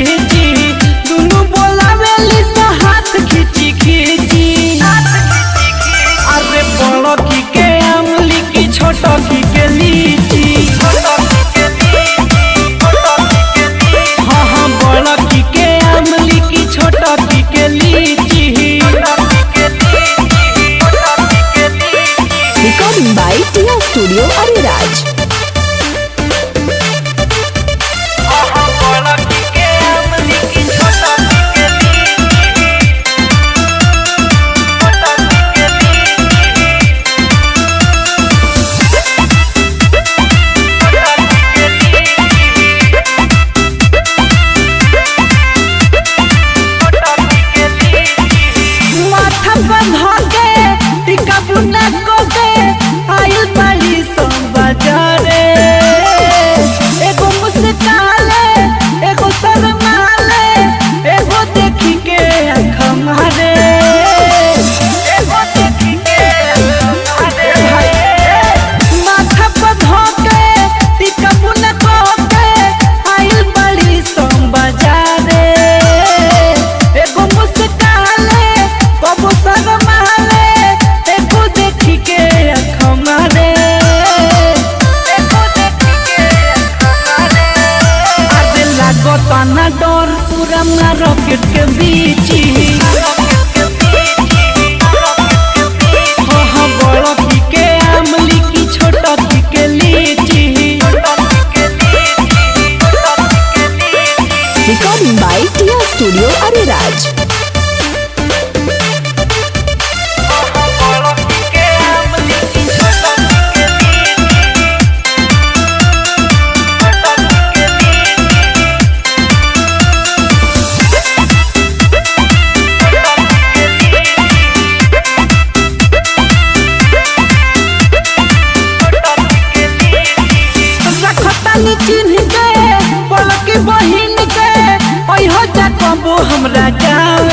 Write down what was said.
खींची दुनु बोलावेली सा हाथ खींची खींची। अरे बड़ो की के अमली की छोटो की के लीची। हाँ हाँ बड़ो की के अमली की छोटो की के लीची। Recording by Tia Studio Ariraj. ताना डोर पूरा ना रॉकेट के बीची। हाँ हाँ बड़ो की के अमली की छोटो की के लीची। Recording by Tia Studio Ariraj. चिन्ह के बड़की बहिन के ओहो जा कबो हमरा गाँव